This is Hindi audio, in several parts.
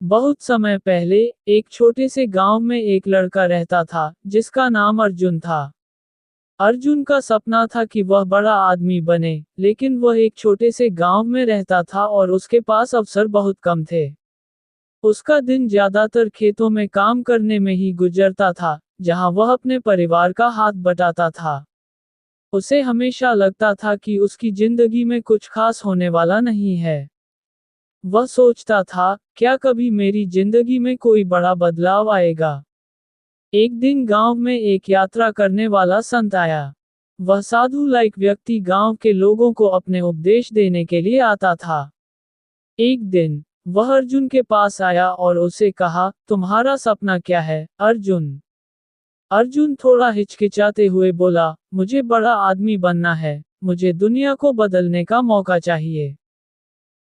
बहुत समय पहले एक छोटे से गांव में एक लड़का रहता था जिसका नाम अर्जुन था। अर्जुन का सपना था कि वह बड़ा आदमी बने, लेकिन वह एक छोटे से गांव में रहता था और उसके पास अवसर बहुत कम थे। उसका दिन ज्यादातर खेतों में काम करने में ही गुजरता था, जहां वह अपने परिवार का हाथ बटाता था। उसे हमेशा लगता था कि उसकी जिंदगी में कुछ खास होने वाला नहीं है। वह सोचता था, क्या कभी मेरी जिंदगी में कोई बड़ा बदलाव आएगा। एक दिन गांव में एक यात्रा करने वाला संत आया। वह साधु लायक व्यक्ति गांव के लोगों को अपने उपदेश देने के लिए आता था। एक दिन वह अर्जुन के पास आया और उसे कहा, तुम्हारा सपना क्या है, अर्जुन? अर्जुन थोड़ा हिचकिचाते हुए बोला, मुझे बड़ा आदमी बनना है, मुझे दुनिया को बदलने का मौका चाहिए।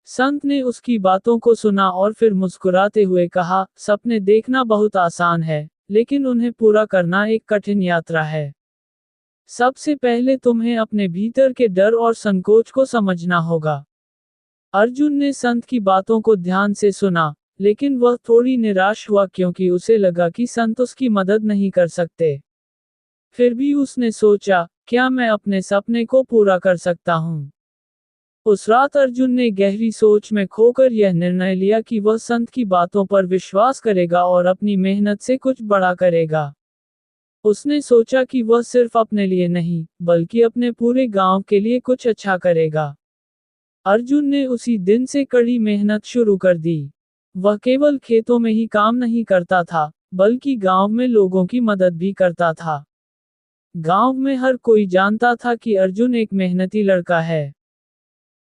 संत ने उसकी बातों को सुना और फिर मुस्कुराते हुए कहा, सपने देखना बहुत आसान है, लेकिन उन्हें पूरा करना एक कठिन यात्रा है। सबसे पहले तुम्हें अपने भीतर के डर और संकोच को समझना होगा। अर्जुन ने संत की बातों को ध्यान से सुना, लेकिन वह थोड़ी निराश हुआ क्योंकि उसे लगा कि संत उसकी मदद नहीं कर सकते। फिर भी उसने सोचा, क्या मैं अपने सपने को पूरा कर सकता हूँ? उस रात अर्जुन ने गहरी सोच में खोकर यह निर्णय लिया कि वह संत की बातों पर विश्वास करेगा और अपनी मेहनत से कुछ बड़ा करेगा। उसने सोचा कि वह सिर्फ अपने लिए नहीं, बल्कि अपने पूरे गांव के लिए कुछ अच्छा करेगा। अर्जुन ने उसी दिन से कड़ी मेहनत शुरू कर दी। वह केवल खेतों में ही काम नहीं करता था, बल्कि गांव में लोगों की मदद भी करता था। गांव में हर कोई जानता था कि अर्जुन एक मेहनती लड़का है।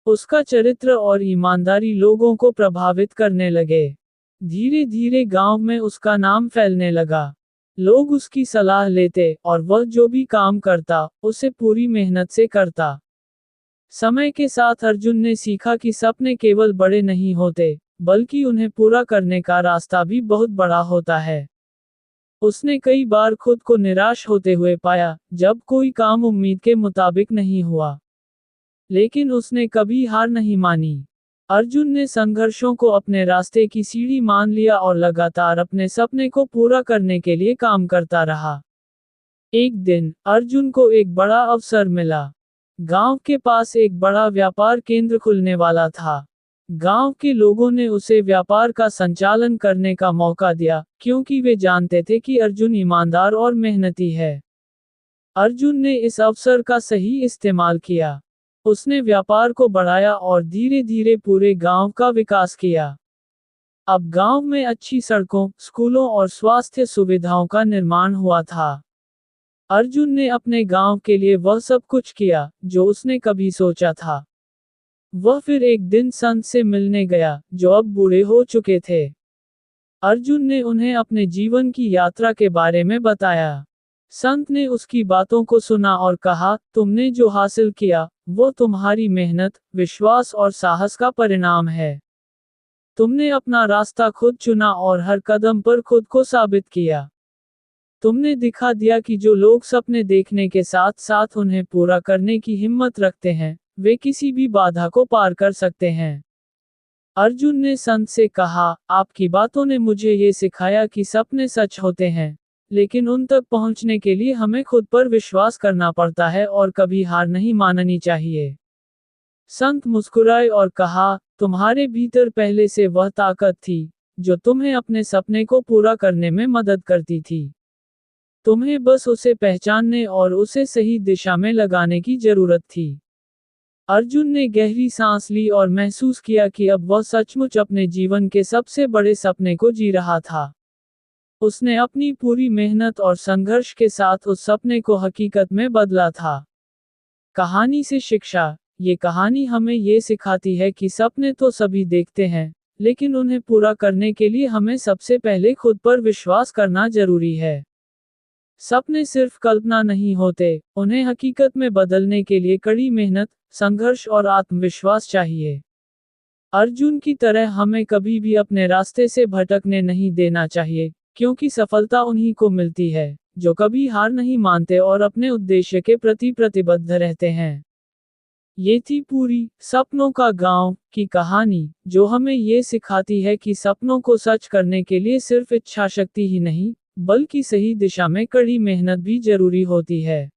उसका चरित्र और ईमानदारी लोगों को प्रभावित करने लगे। धीरे धीरे गांव में उसका नाम फैलने लगा। लोग उसकी सलाह लेते और वह जो भी काम करता, उसे पूरी मेहनत से करता। समय के साथ अर्जुन ने सीखा कि सपने केवल बड़े नहीं होते, बल्कि उन्हें पूरा करने का रास्ता भी बहुत बड़ा होता है। उसने कई बार खुद को निराश होते हुए पाया, जब कोई काम उम्मीद के मुताबिक नहीं हुआ। लेकिन उसने कभी हार नहीं मानी। अर्जुन ने संघर्षों को अपने रास्ते की सीढ़ी मान लिया और लगातार अपने सपने को पूरा करने के लिए काम करता रहा। एक दिन अर्जुन को एक बड़ा अवसर मिला। गांव के पास एक बड़ा व्यापार केंद्र खुलने वाला था। गांव के लोगों ने उसे व्यापार का संचालन करने का मौका दिया, क्योंकि वे जानते थे कि अर्जुन ईमानदार और मेहनती है। अर्जुन ने इस अवसर का सही इस्तेमाल किया। उसने व्यापार को बढ़ाया और धीरे धीरे पूरे गांव का विकास किया। अब गांव में अच्छी सड़कों, स्कूलों और स्वास्थ्य सुविधाओं का निर्माण हुआ था। अर्जुन ने अपने गांव के लिए वह सब कुछ किया जो उसने कभी सोचा था। वह फिर एक दिन संत से मिलने गया, जो अब बूढ़े हो चुके थे। अर्जुन ने उन्हें अपने जीवन की यात्रा के बारे में बताया। संत ने उसकी बातों को सुना और कहा, तुमने जो हासिल किया, वो तुम्हारी मेहनत, विश्वास और साहस का परिणाम है। तुमने अपना रास्ता खुद चुना और हर कदम पर खुद को साबित किया। तुमने दिखा दिया कि जो लोग सपने देखने के साथ साथ उन्हें पूरा करने की हिम्मत रखते हैं, वे किसी भी बाधा को पार कर सकते हैं। अर्जुन ने संत से कहा, आपकी बातों ने मुझे ये सिखाया कि सपने सच होते हैं, लेकिन उन तक पहुंचने के लिए हमें खुद पर विश्वास करना पड़ता है और कभी हार नहीं माननी चाहिए। संत मुस्कुराए और कहा, तुम्हारे भीतर पहले से वह ताकत थी, जो तुम्हें अपने सपने को पूरा करने में मदद करती थी। तुम्हें बस उसे पहचानने और उसे सही दिशा में लगाने की जरूरत थी। अर्जुन ने गहरी सांस ली और महसूस किया कि अब वह सचमुच अपने जीवन के सबसे बड़े सपने को जी रहा था। उसने अपनी पूरी मेहनत और संघर्ष के साथ उस सपने को हकीकत में बदला था। कहानी से शिक्षा। ये कहानी हमें ये सिखाती है कि सपने तो सभी देखते हैं, लेकिन उन्हें पूरा करने के लिए हमें सबसे पहले खुद पर विश्वास करना जरूरी है। सपने सिर्फ कल्पना नहीं होते, उन्हें हकीकत में बदलने के लिए कड़ी मेहनत, संघर्ष और आत्मविश्वास चाहिए। अर्जुन की तरह हमें कभी भी अपने रास्ते से भटकने नहीं देना चाहिए, क्योंकि सफलता उन्हीं को मिलती है, जो कभी हार नहीं मानते और अपने उद्देश्य के प्रति प्रतिबद्ध रहते हैं। ये थी पूरी सपनों का गांव की कहानी, जो हमें ये सिखाती है कि सपनों को सच करने के लिए सिर्फ इच्छा शक्ति ही नहीं, बल्कि सही दिशा में कड़ी मेहनत भी जरूरी होती है।